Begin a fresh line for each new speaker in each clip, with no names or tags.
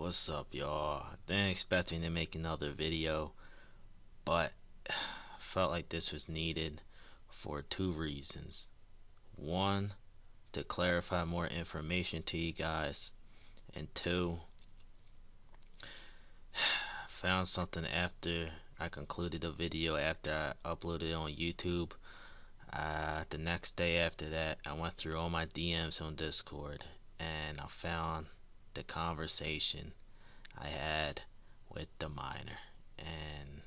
What's up, y'all? I didn't expect me to make another video, but I felt like this was needed for two reasons. One, to clarify more information to you guys, and two, I found something after I concluded the video after I uploaded it on YouTube. The next day after that, I went through all my DMs on Discord and I found the conversation I had with the minor, and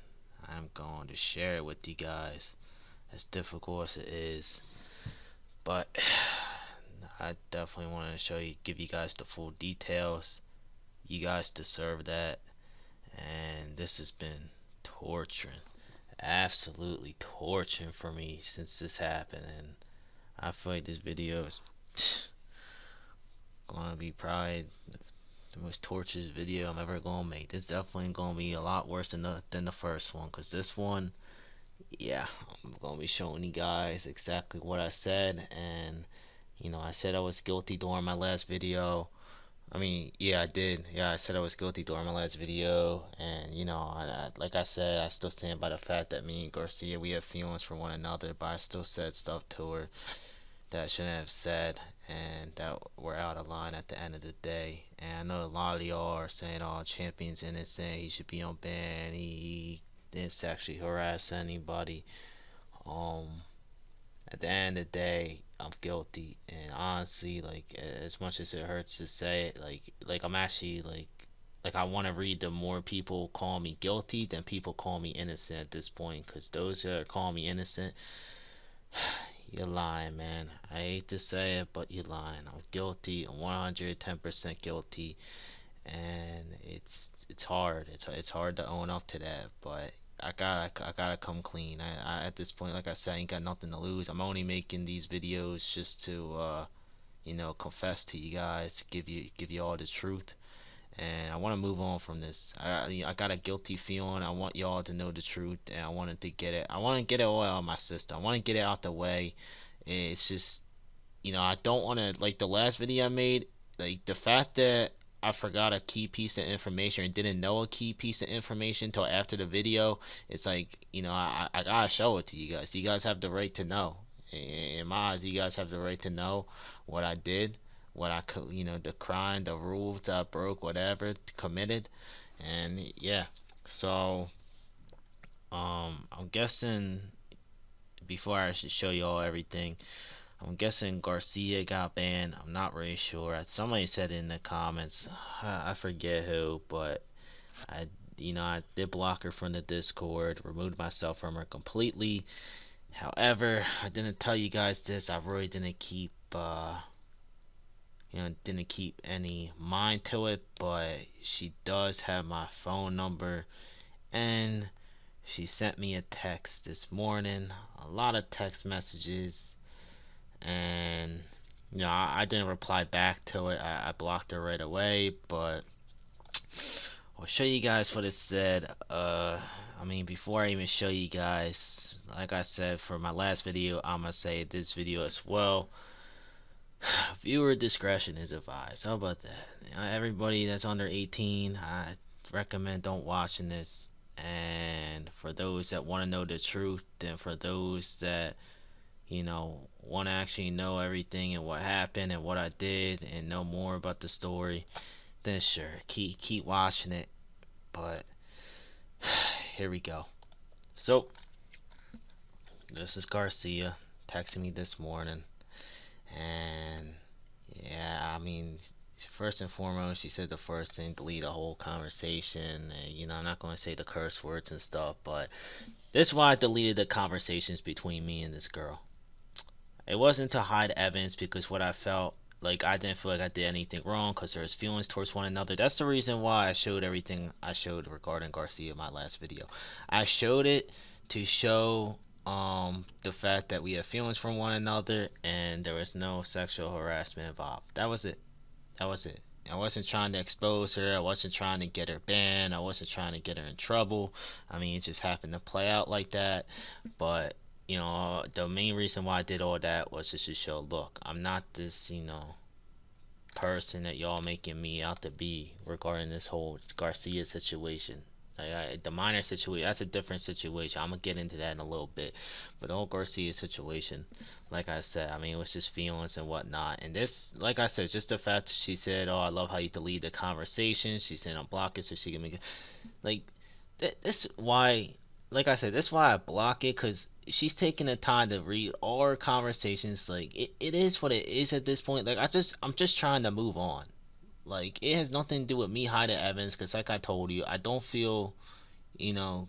I'm going to share it with you guys, as difficult as it is. But I definitely want to give you guys the full details. You guys deserve that, and this has been torturing, absolutely torturing for me since this happened, and I feel like this video is gonna be probably the most torturous video I'm ever gonna make. This definitely gonna be a lot worse than the first one, cause this one, yeah, I'm gonna be showing you guys exactly what I said, and I said I was guilty during my last video. I mean, yeah, I did. Yeah, I said I was guilty during my last video, and like I said, I still stand by the fact that me and Garcia, we have feelings for one another, but I still said stuff to her that I shouldn't have said, and that were out of line at the end of the day. And I know a lot of y'all are saying, "Oh, Champion's innocent. He should be on ban. He didn't sexually harass anybody." Um, at the end of the day, I'm guilty, and honestly, like as much as it hurts to say it, like I'm actually like I want to read the more people call me guilty than people call me innocent at this point, because those that are calling me innocent, you're lying, man. I hate to say it, but you're lying. I'm guilty. I'm 110% guilty, and it's hard. It's hard to own up to that, but I gotta come clean. I at this point, like I said, I ain't got nothing to lose. I'm only making these videos just to confess to you guys, give you all the truth, and I want to move on from this. I got a guilty feeling. I want y'all to know the truth, and I wanted to get it. I want to get it all out of my system. I want to get it out the way. It's just, I don't want to, like the last video I made, like the fact that I forgot a key piece of information and didn't know a key piece of information until after the video. It's like, I gotta show it to you guys. You guys have the right to know. In my eyes, you guys have the right to know what I did, what I could, the crime, the rules that I broke, whatever committed, and yeah. So, I'm guessing before I should show you all everything, I'm guessing Garcia got banned. I'm not really sure. Somebody said in the comments, I forget who, but I did block her from the Discord, removed myself from her completely. However, I didn't tell you guys this. I really didn't keep didn't keep any mind to it, but she does have my phone number, and she sent me a text this morning, a lot of text messages, and I didn't reply back to it. I blocked her right away, but I'll show you guys what it said. I mean, before I even show you guys, like I said for my last video, I'm gonna say this video as well. Viewer discretion is advised. How about that? Everybody that's under 18, I recommend don't watching this. And for those that want to know the truth, and for those that want to actually know everything and what happened and what I did and know more about the story, then sure, keep watching it. But here we go. So this is Garcia texting me this morning, and yeah, I mean, first and foremost, she said the first thing, delete the whole conversation, and I'm not going to say the curse words and stuff, but this is why I deleted the conversations between me and this girl. It wasn't to hide evidence, because what I felt like, I didn't feel like I did anything wrong, because there's feelings towards one another. That's the reason why I showed everything I showed regarding Garcia in my last video. I showed it to show the fact that we have feelings for one another, and there was no sexual harassment involved. That was it. That was it. I wasn't trying to expose her. I wasn't trying to get her banned. I wasn't trying to get her in trouble. I mean, it just happened to play out like that. But the main reason why I did all that was just to show, look, I'm not this, person that y'all making me out to be regarding this whole Garcia situation. The minor situation, that's a different situation. I'm gonna get into that in a little bit. But the whole Garcia situation, like I said, I mean, it was just feelings and whatnot. And this, like I said, just the fact that she said, "Oh, I love how you delete the conversation." She said, "I'm blocking so she can make it." Like, this why, like I said, that's why I block it, because she's taking the time to read all our conversations. Like, it is what it is at this point. Like, I'm just trying to move on. Like, it has nothing to do with me hiding evidence, because like I told you, I don't feel, you know,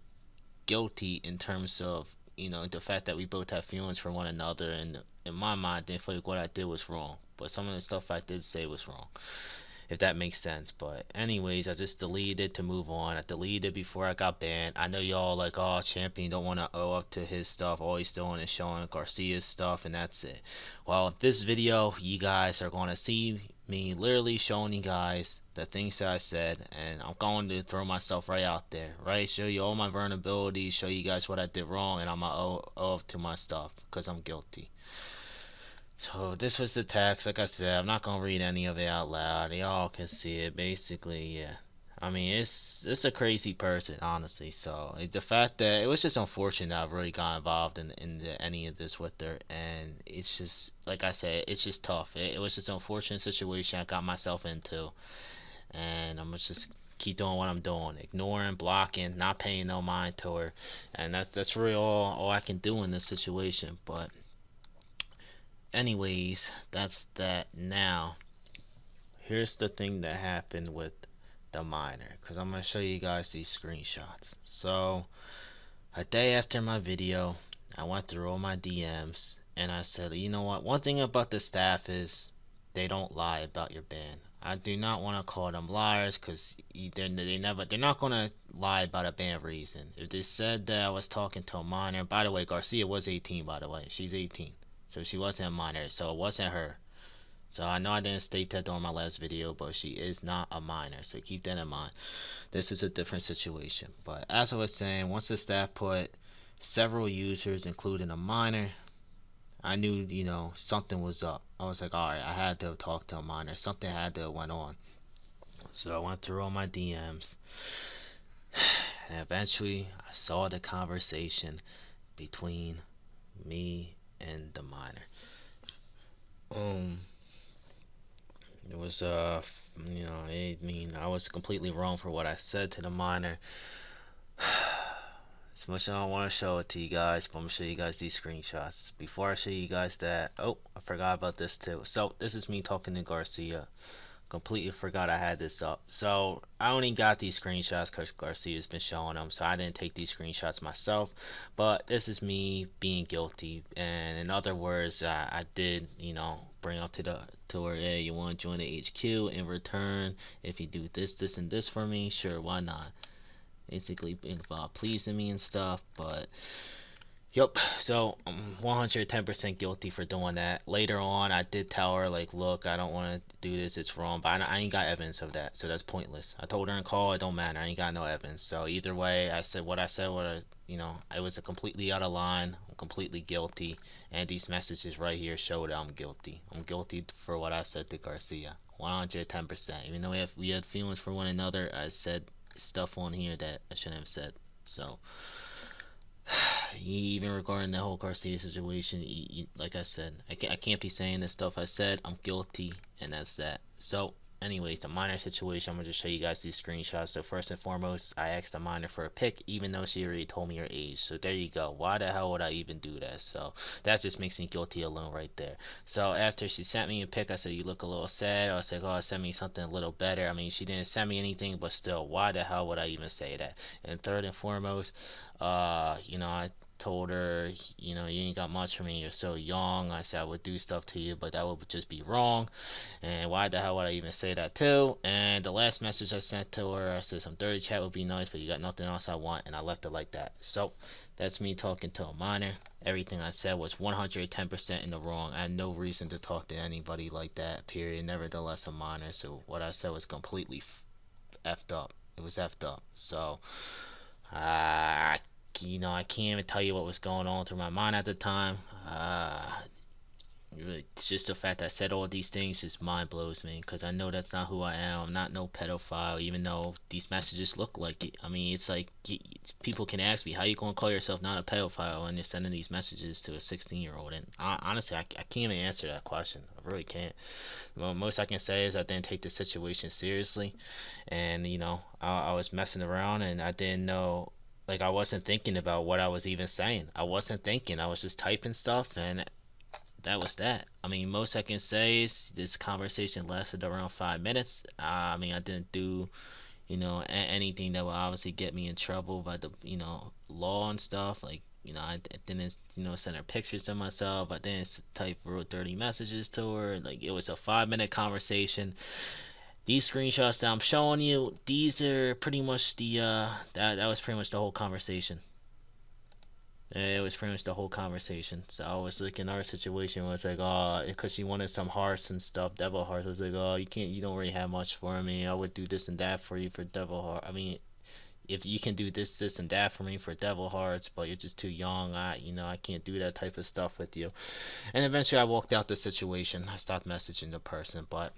guilty in terms of, the fact that we both have feelings for one another. And in my mind, I didn't feel like what I did was wrong, but some of the stuff I did say was wrong, if that makes sense. But anyways, I just deleted it to move on. I deleted it before I got banned. I know y'all like, oh, Champion don't want to owe up to his stuff. All he's doing is showing Garcia's stuff, and that's it. Well, this video, you guys are going to see me literally showing you guys the things that I said, and I'm going to throw myself right out there, right? Show you all my vulnerabilities, show you guys what I did wrong, and I'm going to owe up to my stuff because I'm guilty. So this was the text. Like I said, I'm not gonna read any of it out loud. Y'all can see it. Basically, yeah. I mean, it's a crazy person, honestly. So the fact that it was just unfortunate that I really got involved in any of this with her, and it's just like I said, it's just tough. It was just an unfortunate situation I got myself into, and I'm gonna just keep doing what I'm doing, ignoring, blocking, not paying no mind to her, and that's really all I can do in this situation. But anyways, that's that. Now, here's the thing that happened with the miner, because I'm going to show you guys these screenshots. So, a day after my video, I went through all my DMs and I said, you know what? One thing about the staff is they don't lie about your ban. I do not want to call them liars, because they're not gonna lie about a ban reason. If they said that I was talking to a minor, by the way, Garcia was 18. By the way, she's 18, so she wasn't a minor, so it wasn't her. So I know I didn't state that during my last video, but she is not a minor, so keep that in mind. This is a different situation. But as I was saying, once the staff put several users, including a minor, I knew, something was up. I was like, alright, I had to talk to a minor. Something had to have went on. So I went through all my DMs, and eventually I saw the conversation between me and the minor. It was I mean, I was completely wrong for what I said to the minor. As much as I don't want to show it to you guys, but I'm gonna show you guys these screenshots. Before I show you guys that, oh, I forgot about this too. So this is me talking to Garcia. Completely forgot I had this up. So I only got these screenshots because Garcia's been showing them, so I didn't take these screenshots myself. But this is me being guilty, and in other words, I did, bring up to her, hey, you want to join the HQ in return? If you do this, this, and this for me, sure, why not? Basically, pleasing me and stuff, but yep. So I'm 110% guilty for doing that. Later on, I did tell her, like, look, I don't want to do this. It's wrong. But I ain't got evidence of that, so that's pointless. I told her in call, it don't matter. I ain't got no evidence. So either way, I said what I said. I was a completely out of line. I'm completely guilty, and these messages right here show that I'm guilty. I'm guilty for what I said to Garcia. 110%. Even though we had feelings for one another, I said stuff on here that I shouldn't have said. So even regarding the whole Garcia situation, like I said, I can't be saying the stuff I said. I'm guilty, and that's that. So anyways, the minor situation, I'm gonna just show you guys these screenshots. So first and foremost, I asked the minor for a pic, even though she already told me her age. So there you go. Why the hell would I even do that? So that just makes me guilty alone right there. So after she sent me a pic, I said, you look a little sad. I was like, oh, send me something a little better. I mean, she didn't send me anything, but still, why the hell would I even say that? And third and foremost, I told her, you ain't got much for me. You're so young. I said I would do stuff to you, but that would just be wrong. And why the hell would I even say that too? And the last message I sent to her, I said some dirty chat would be nice, but you got nothing else I want, and I left it like that. So that's me talking to a minor. Everything I said was 110% in the wrong. I had no reason to talk to anybody like that, period. Nevertheless, a minor. So what I said was completely effed up. It was effed up. So I can't even tell you what was going on through my mind at the time. It's just the fact that I said all these things just mind blows me because I know that's not who I am. I'm not no pedophile, even though these messages look like it. I mean, it's like people can ask me, how you gonna call yourself not a pedophile when you're sending these messages to a 16-year-old? And honestly, I can't even answer that question. I really can't. Well, most I can say is I didn't take the situation seriously, and I was messing around and I didn't know. Like I wasn't thinking about what I was even saying. I wasn't thinking. I was just typing stuff, and that was that. I mean, most I can say is this conversation lasted around 5 minutes. I mean, I didn't do anything that would obviously get me in trouble by the law and stuff. Like I didn't send her pictures of myself. I didn't type real dirty messages to her. Like it was a 5 minute conversation. These screenshots that I'm showing you, these are pretty much the that was pretty much the whole conversation. It was pretty much the whole conversation. So I was looking at our situation was like, oh, because she wanted some hearts and stuff, devil hearts. I was like, oh, you don't really have much for me. I would do this and that for you for devil heart. I mean, if you can do this, and that for me for devil hearts, but you're just too young, I can't do that type of stuff with you. And eventually, I walked out the situation. I stopped messaging the person, but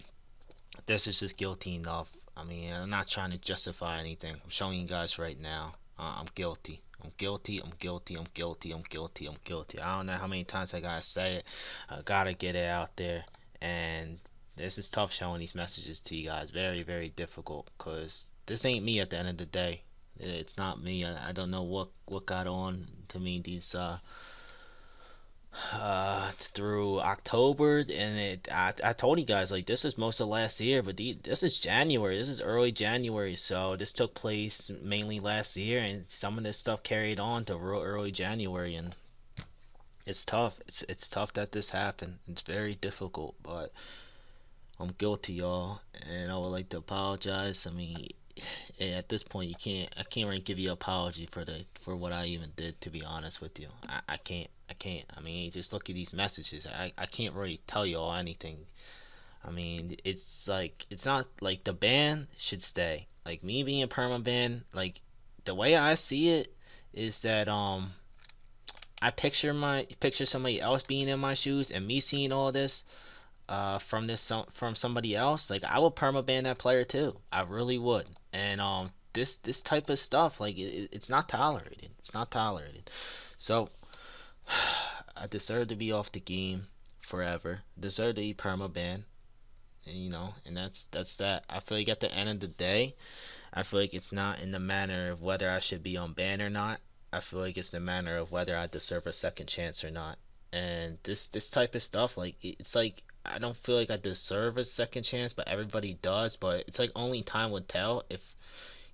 this is just guilty enough. I mean, I'm not trying to justify anything. I'm showing you guys right now. I'm guilty. I'm guilty. I'm guilty. I'm guilty. I'm guilty. I'm guilty. I don't know how many times I gotta say it. I gotta get it out there. And this is tough showing these messages to you guys. Very, very difficult. Cause this ain't me at the end of the day. It's not me. I don't know what got on to me through October, and I told you guys like this is most of last year, but this is January. This is early January, so this took place mainly last year, and some of this stuff carried on to real early January, and it's tough. It's tough that this happened. It's very difficult, but I'm guilty, y'all, and I would like to apologize. I mean, at this point, I can't really give you an apology for what I even did. To be honest with you, I can't. I can't. I mean, just look at these messages. I can't really tell you all anything. I mean, it's like it's not like the ban should stay. Like me being perma ban, like the way I see it is that I picture somebody else being in my shoes and me seeing all this from somebody else, like I would permaban that player too. I really would. And this type of stuff, like it's not tolerated. It's not tolerated. So I deserve to be off the game forever. Deserve to be permaban. And and that's that. I feel like at the end of the day, I feel like it's not in the manner of whether I should be on ban or not. I feel like it's the manner of whether I deserve a second chance or not. And this type of stuff, like it's like I don't feel like I deserve a second chance, but everybody does. But it's like only time would tell if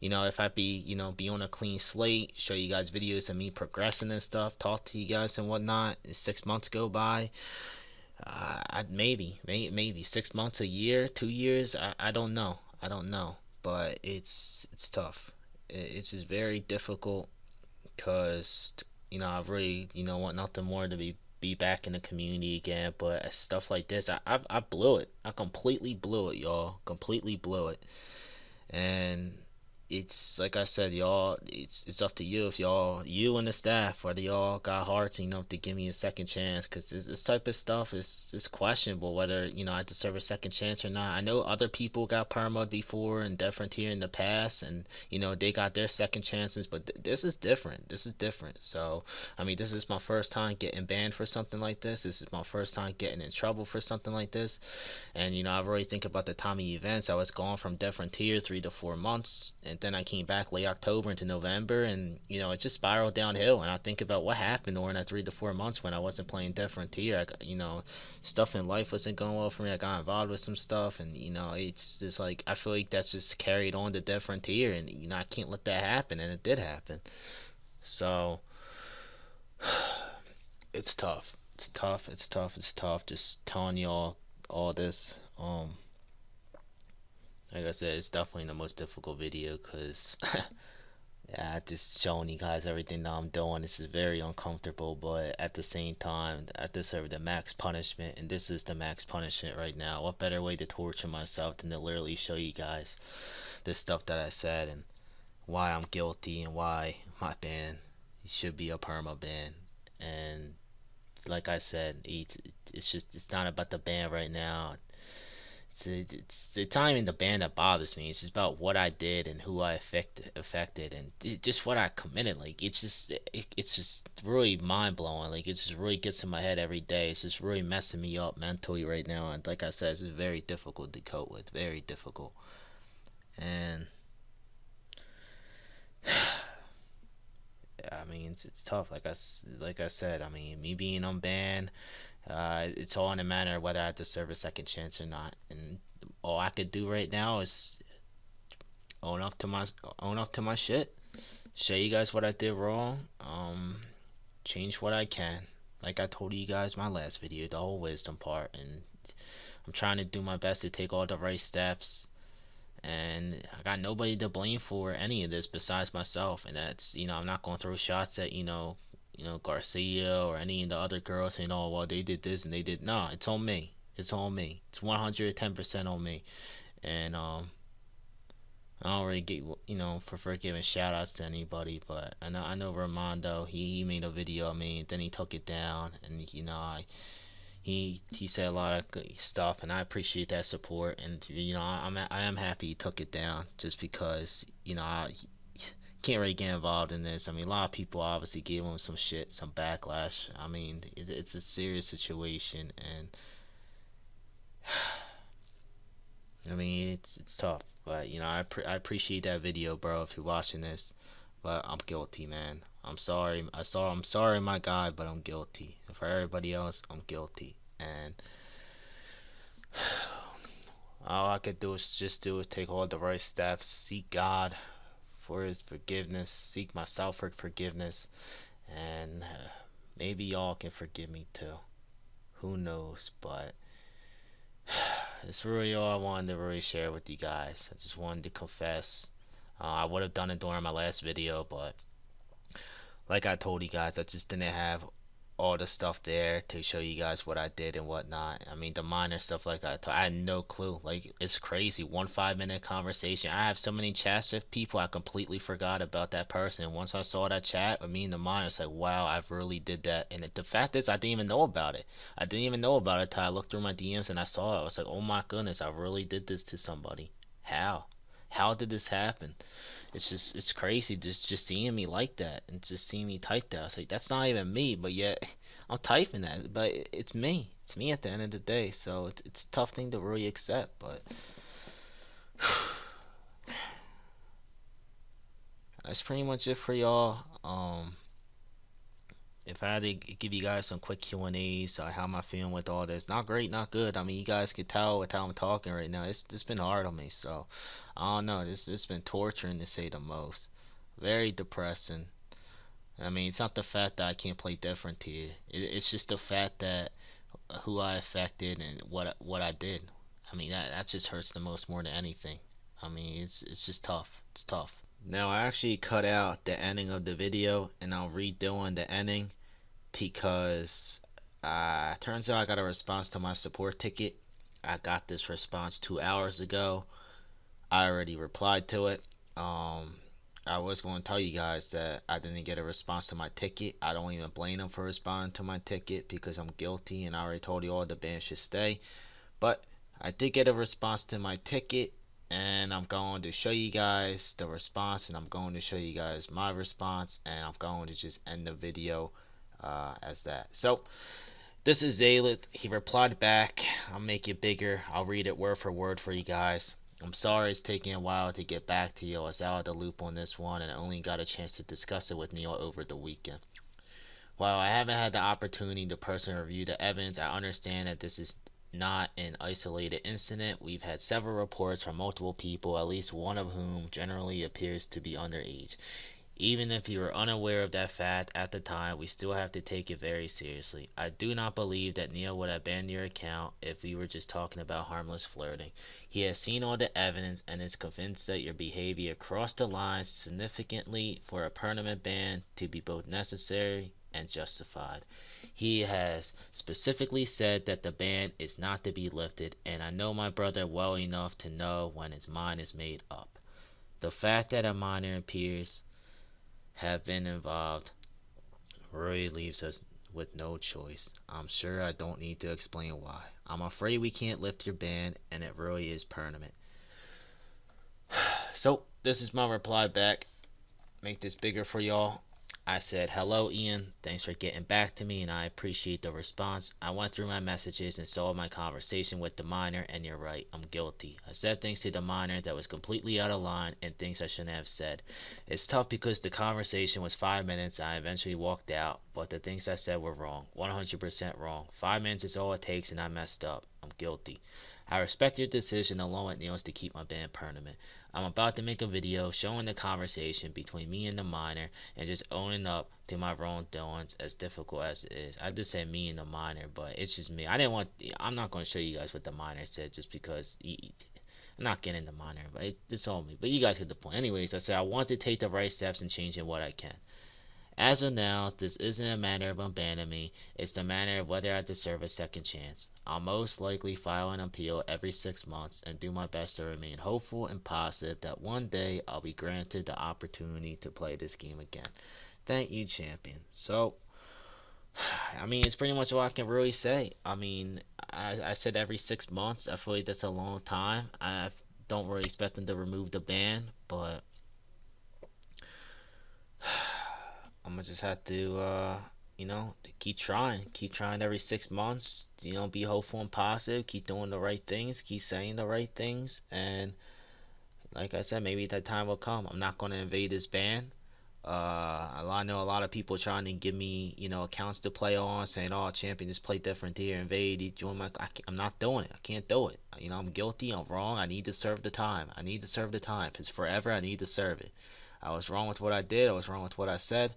if I be on a clean slate, show you guys videos of me progressing and stuff, talk to you guys and whatnot. 6 months go by, I'd maybe 6 months, a year, 2 years. I don't know. I don't know. But it's tough. It's just very difficult because I really want nothing more to be back in the community again. But stuff like this, I blew it. I completely blew it, y'all. Completely blew it. And it's like I said, y'all. It's up to you if you and the staff, whether y'all got hearts, to give me a second chance, because this type of stuff is questionable whether I deserve a second chance or not. I know other people got perma before and different here in the past, and they got their second chances, but this is different. This is different. So I mean, this is my first time getting banned for something like this. This is my first time getting in trouble for something like this. And I really think about the Tommy events. I was gone from different tier 3 to 4 months, and then I came back late October into November, and it just spiraled downhill. And I think about what happened during that 3 to 4 months when I wasn't playing different tier. Stuff in life wasn't going well for me. I got involved with some stuff, and it's just like I feel like that's just carried on to different tier, and I can't let that happen, and it did happen. So it's tough. It's tough. It's tough. It's tough. Just telling y'all all this. Like I said, it's definitely the most difficult video because yeah, just showing you guys everything that I'm doing. This is very uncomfortable, but at the same time, I deserve the max punishment, and this is the max punishment right now. What better way to torture myself than to literally show you guys this stuff that I said and why I'm guilty and why my ban should be a perma ban. And like I said, it's not about the band right now. It's not even the band that bothers me. It's just about what I did and who I affected, and just what I committed. Like it's just really mind blowing. Like it just really gets in my head every day. It's just really messing me up mentally right now. And like I said, it's just very difficult to cope with. Very difficult. And I mean, it's tough. Like I said, I mean, me being unbanned, it's all in a matter of whether I deserve a second chance or not. And all I could do right now is own up to my own up to my shit. Show you guys what I did wrong. Change what I can. Like I told you guys my last video, the whole wisdom part, and I'm trying to do my best to take all the right steps. And I got nobody to blame for any of this besides myself. And that's, I'm not gonna throw shots at Garcia or any of the other girls saying, oh well, they did this and they did. Nah, it's on me. It's on me. It's 110% on me. And I don't really get, for giving shout outs to anybody, but I know Ramondo, he made a video of me, then he took it down, and he said a lot of good stuff, and I appreciate that support, and I am happy he took it down, just because I can't really get involved in this. I mean, a lot of people obviously gave him some shit, some backlash. I mean, it's a serious situation, and I mean, it's tough, but I appreciate that video, bro. If you're watching this, but I'm guilty, man. I'm sorry. I'm sorry, my guy, but I'm guilty. And for everybody else, I'm guilty. And all I could do is take all the right steps, seek God for His forgiveness, seek myself for forgiveness, and maybe y'all can forgive me too. Who knows? But it's really all I wanted to really share with you guys. I just wanted to confess. I would have done it during my last video, but like I told you guys, I just didn't have all the stuff there to show you guys what I did and whatnot. I mean, the minor stuff, like I had no clue. Like, it's crazy. 1 5 minute conversation. I have so many chats with people, I completely forgot about that person. And once I saw that chat with me and the minor, it's like, wow, I really did that. And the fact is, I didn't even know about it. I didn't even know about it till I looked through my DMs and I saw it. I was like, oh my goodness, I really did this to somebody. How? How did this happen? It's crazy just seeing me like that and just seeing me type that. I was like, that's not even me, but yet I'm typing that, but it's me. It's me at the end of the day. So it's a tough thing to really accept, but that's pretty much it for y'all. If I had to give you guys some quick Q&As, how am I feeling with all this? Not great, not good. I mean, you guys can tell with how I'm talking right now. It's been hard on me, so I don't know. It's been torturing to say the most. Very depressing. I mean, it's not the fact that I can't play different here. It's just the fact that who I affected and what I did. I mean, that just hurts the most more than anything. I mean, it's just tough. It's tough. Now I actually cut out the ending of the video and I'm redoing the ending because turns out I got a response to my support ticket. I got this response 2 hours ago. I already replied to it. I was going to tell you guys that I didn't get a response to my ticket. I don't even blame them for responding to my ticket because I'm guilty and I already told you all the band should stay. But I did get a response to my ticket and I'm going to show you guys the response and I'm going to show you guys my response and I'm going to just end the video as that. So this is Zalith. He replied back. I'll make it bigger. I'll read it word for word for you guys. I'm sorry it's taking a while to get back to you. I was out of the loop on this one and I only got a chance to discuss it with Neil over the weekend. While I haven't had the opportunity to personally review the evidence, I understand that this is not an isolated incident. We've had several reports from multiple people, at least one of whom generally appears to be underage. Even if you were unaware of that fact at the time, we still have to take it very seriously. I do not believe that Neil would have banned your account if we were just talking about harmless flirting. He has seen all the evidence and is convinced that your behavior crossed the lines significantly for a permanent ban to be both necessary and justified. He has specifically said that the ban is not to be lifted, and I know my brother well enough to know when his mind is made up. The fact that a minor appears have been involved really leaves us with no choice. I'm sure I don't need to explain why. I'm afraid we can't lift your ban, and it really is permanent. So, this is my reply back. Make this bigger for y'all. I said, "Hello, Ian. Thanks for getting back to me, and I appreciate the response. I went through my messages and saw my conversation with the minor, and you're right, I'm guilty. I said things to the minor that was completely out of line and things I shouldn't have said. It's tough because the conversation was 5 minutes. I eventually walked out, but the things I said were wrong, 100% wrong. 5 minutes is all it takes, and I messed up. I'm guilty. I respect your decision along with Neil's to keep my band permanent. I'm about to make a video showing the conversation between me and the minor and just owning up to my wrongdoings, as difficult as it is. I just said me and the minor, but it's just me. I didn't want. I'm not going to show you guys what the minor said just because I'm not getting the minor, but it's all me. But you guys get the point. Anyways, I said I want to take the right steps and changing what I can. As of now, this isn't a matter of abandoning me, it's the matter of whether I deserve a second chance. I'll most likely file an appeal every 6 months and do my best to remain hopeful and positive that one day I'll be granted the opportunity to play this game again. Thank you, champion. So, I mean, it's pretty much all I can really say. I mean, I said every 6 months. I feel like that's a long time. I don't really expect them to remove the ban, but I'm gonna just have to, keep trying every 6 months. Be hopeful and positive. Keep doing the right things. Keep saying the right things. And like I said, maybe that time will come. I'm not gonna invade this ban. I know a lot of people trying to give me, accounts to play on, saying, "Oh, champion, just play different here, invade, join my." I'm not doing it. I can't do it. I'm guilty. I'm wrong. I need to serve the time. I need to serve the time. If it's forever, I need to serve it. I was wrong with what I did. I was wrong with what I said.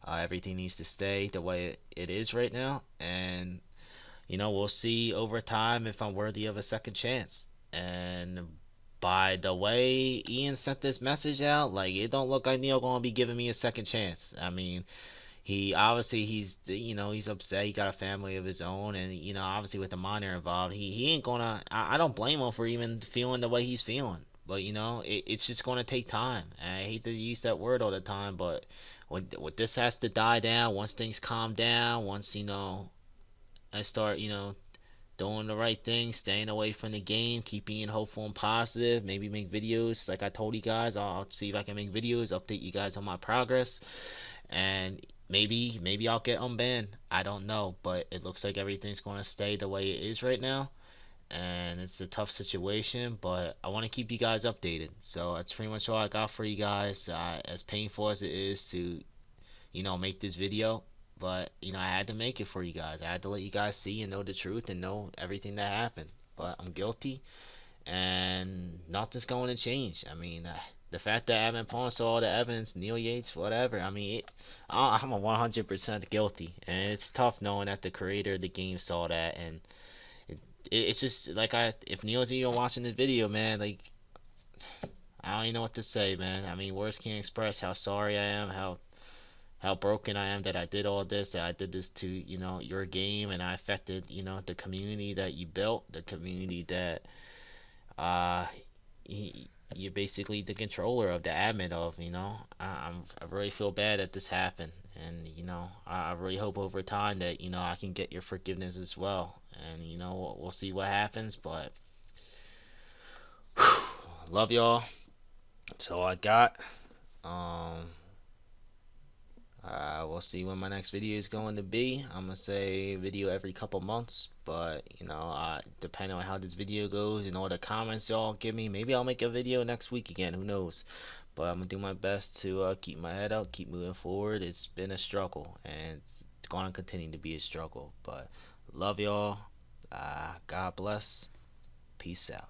Everything needs to stay the way it is right now, and we'll see over time if I'm worthy of a second chance. And by the way Ian sent this message out, like it don't look like Neil gonna be giving me a second chance. I mean, he obviously he's upset. He got a family of his own, and obviously with the minor involved, he ain't gonna. I don't blame him for even feeling the way he's feeling. But it's just gonna take time. I hate to use that word all the time, but when this has to die down, once things calm down, once I start doing the right thing, staying away from the game, keep being hopeful and positive, maybe make videos like I told you guys. I'll see if I can make videos, update you guys on my progress, and maybe I'll get unbanned. I don't know, but it looks like everything's going to stay the way it is right now, and it's a tough situation, but I want to keep you guys updated. So that's pretty much all I got for you guys. As painful as it is to make this video, but I had to make it for you guys. I had to let you guys see and know the truth and know everything that happened. But I'm guilty, and nothing's going to change. I mean, the fact that Evan Pawn saw all the evidence, Neil Yates, whatever. I mean, I'm a 100% guilty, and it's tough knowing that the creator of the game saw that, and it's just like if Neil's even watching this video, man, like I don't even know what to say, man. I mean, words can't express how sorry I am, how broken I am that I did all this, that I did this to, your game, and I affected, the community that you built, the community that uh you're basically the controller of, the admin of, I really feel bad that this happened, and I really hope over time that I can get your forgiveness as well, and we'll see what happens, but love y'all. That's all I got. um we'll see when my next video is going to be. I'm gonna say video every couple months, but depending on how this video goes and all the comments y'all give me, maybe I'll make a video next week again. Who knows? But I'm gonna do my best to keep my head out, keep moving forward. It's been a struggle, and it's gonna continue to be a struggle. But love y'all. God bless. Peace out.